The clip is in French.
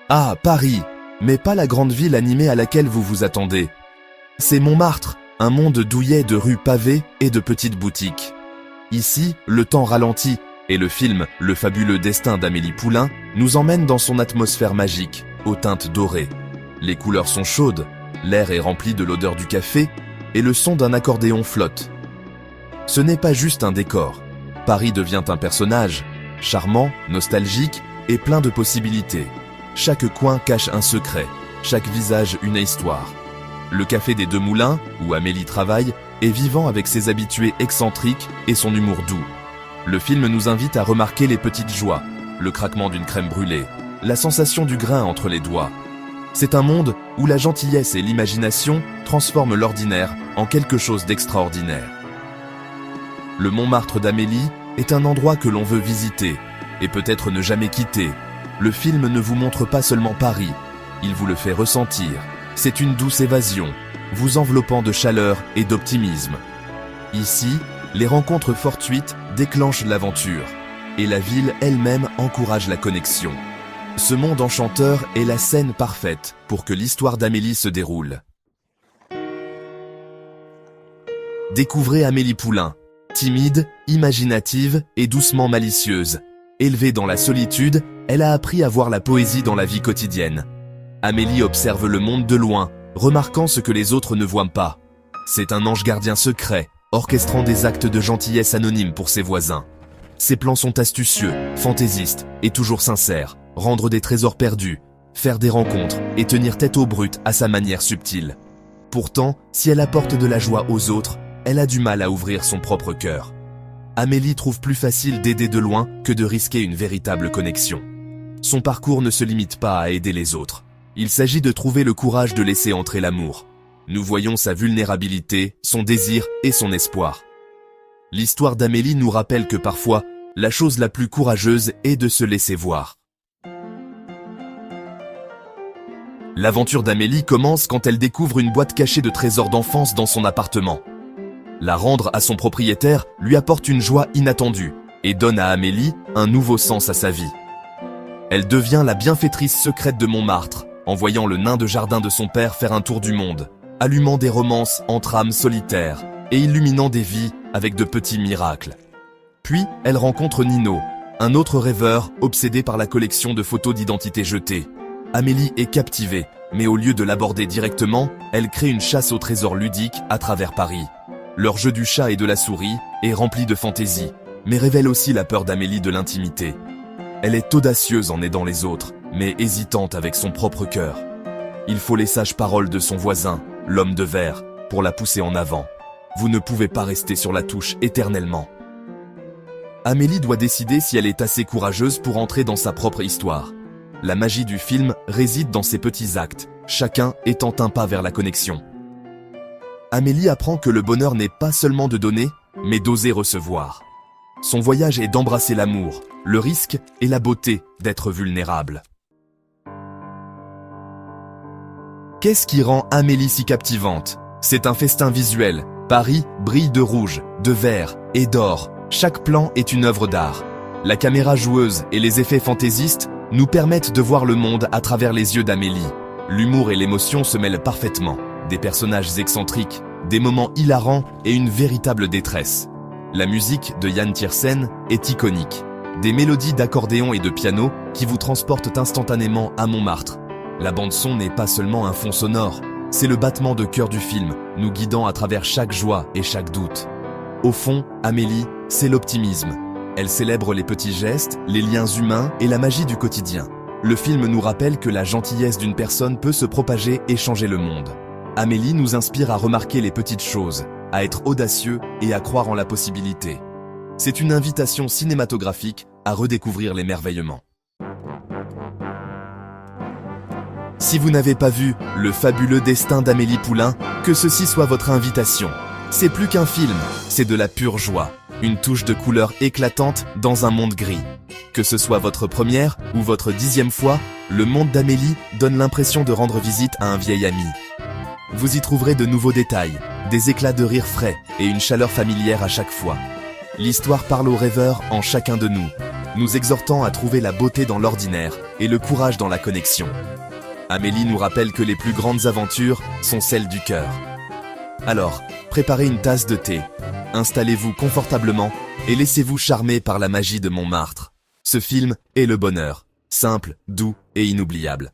Ah, Paris, mais pas la grande ville animée à laquelle vous vous attendez. C'est Montmartre, un monde douillet de rues pavées et de petites boutiques. Ici, le temps ralentit et le film « Le fabuleux destin d'Amélie Poulain » nous emmène dans son atmosphère magique, aux teintes dorées. Les couleurs sont chaudes, l'air est rempli de l'odeur du café et le son d'un accordéon flotte. Ce n'est pas juste un décor. Paris devient un personnage, charmant, nostalgique et plein de possibilités. Chaque coin cache un secret, chaque visage une histoire. Le café des Deux Moulins, où Amélie travaille, est vivant avec ses habitués excentriques et son humour doux. Le film nous invite à remarquer les petites joies, le craquement d'une crème brûlée, la sensation du grain entre les doigts. C'est un monde où la gentillesse et l'imagination transforment l'ordinaire en quelque chose d'extraordinaire. Le Montmartre d'Amélie est un endroit que l'on veut visiter et peut-être ne jamais quitter. Le film ne vous montre pas seulement Paris, il vous le fait ressentir. C'est une douce évasion, vous enveloppant de chaleur et d'optimisme. Ici, les rencontres fortuites déclenchent l'aventure, et la ville elle-même encourage la connexion. Ce monde enchanteur est la scène parfaite pour que l'histoire d'Amélie se déroule. Découvrez Amélie Poulain, timide, imaginative et doucement malicieuse. Élevée dans la solitude, elle a appris à voir la poésie dans la vie quotidienne. Amélie observe le monde de loin, remarquant ce que les autres ne voient pas. C'est un ange gardien secret, orchestrant des actes de gentillesse anonymes pour ses voisins. Ses plans sont astucieux, fantaisistes et toujours sincères. Rendre des trésors perdus, faire des rencontres et tenir tête au brut à sa manière subtile. Pourtant, si elle apporte de la joie aux autres, elle a du mal à ouvrir son propre cœur. Amélie trouve plus facile d'aider de loin que de risquer une véritable connexion. Son parcours ne se limite pas à aider les autres. Il s'agit de trouver le courage de laisser entrer l'amour. Nous voyons sa vulnérabilité, son désir et son espoir. L'histoire d'Amélie nous rappelle que parfois, la chose la plus courageuse est de se laisser voir. L'aventure d'Amélie commence quand elle découvre une boîte cachée de trésors d'enfance dans son appartement. La rendre à son propriétaire lui apporte une joie inattendue et donne à Amélie un nouveau sens à sa vie. Elle devient la bienfaitrice secrète de Montmartre, en voyant le nain de jardin de son père faire un tour du monde, allumant des romances entre âmes solitaires et illuminant des vies avec de petits miracles. Puis, elle rencontre Nino, un autre rêveur obsédé par la collection de photos d'identité jetées. Amélie est captivée, mais au lieu de l'aborder directement, elle crée une chasse au trésor ludique à travers Paris. Leur jeu du chat et de la souris est rempli de fantaisie, mais révèle aussi la peur d'Amélie de l'intimité. Elle est audacieuse en aidant les autres, mais hésitante avec son propre cœur. Il faut les sages paroles de son voisin, l'homme de verre, pour la pousser en avant. Vous ne pouvez pas rester sur la touche éternellement. Amélie doit décider si elle est assez courageuse pour entrer dans sa propre histoire. La magie du film réside dans ces petits actes, chacun étant un pas vers la connexion. Amélie apprend que le bonheur n'est pas seulement de donner, mais d'oser recevoir. Son voyage est d'embrasser l'amour, le risque et la beauté d'être vulnérable. Qu'est-ce qui rend Amélie si captivante? C'est un festin visuel. Paris brille de rouge, de vert et d'or. Chaque plan est une œuvre d'art. La caméra joueuse et les effets fantaisistes nous permettent de voir le monde à travers les yeux d'Amélie. L'humour et l'émotion se mêlent parfaitement. Des personnages excentriques, des moments hilarants et une véritable détresse. La musique de Yann Tiersen est iconique. Des mélodies d'accordéon et de piano qui vous transportent instantanément à Montmartre. La bande-son n'est pas seulement un fond sonore, c'est le battement de cœur du film, nous guidant à travers chaque joie et chaque doute. Au fond, Amélie, c'est l'optimisme. Elle célèbre les petits gestes, les liens humains et la magie du quotidien. Le film nous rappelle que la gentillesse d'une personne peut se propager et changer le monde. Amélie nous inspire à remarquer les petites choses, à être audacieux et à croire en la possibilité. C'est une invitation cinématographique à redécouvrir l'émerveillement. Si vous n'avez pas vu Le fabuleux destin d'Amélie Poulain, que ceci soit votre invitation. C'est plus qu'un film, c'est de la pure joie. Une touche de couleur éclatante dans un monde gris. Que ce soit votre première ou votre 10e fois, le monde d'Amélie donne l'impression de rendre visite à un vieil ami. Vous y trouverez de nouveaux détails, des éclats de rire frais et une chaleur familière à chaque fois. L'histoire parle aux rêveurs en chacun de nous. nous exhortant à trouver la beauté dans l'ordinaire et le courage dans la connexion. Amélie nous rappelle que les plus grandes aventures sont celles du cœur. Alors, préparez une tasse de thé, installez-vous confortablement et laissez-vous charmer par la magie de Montmartre. Ce film est le bonheur, simple, doux et inoubliable.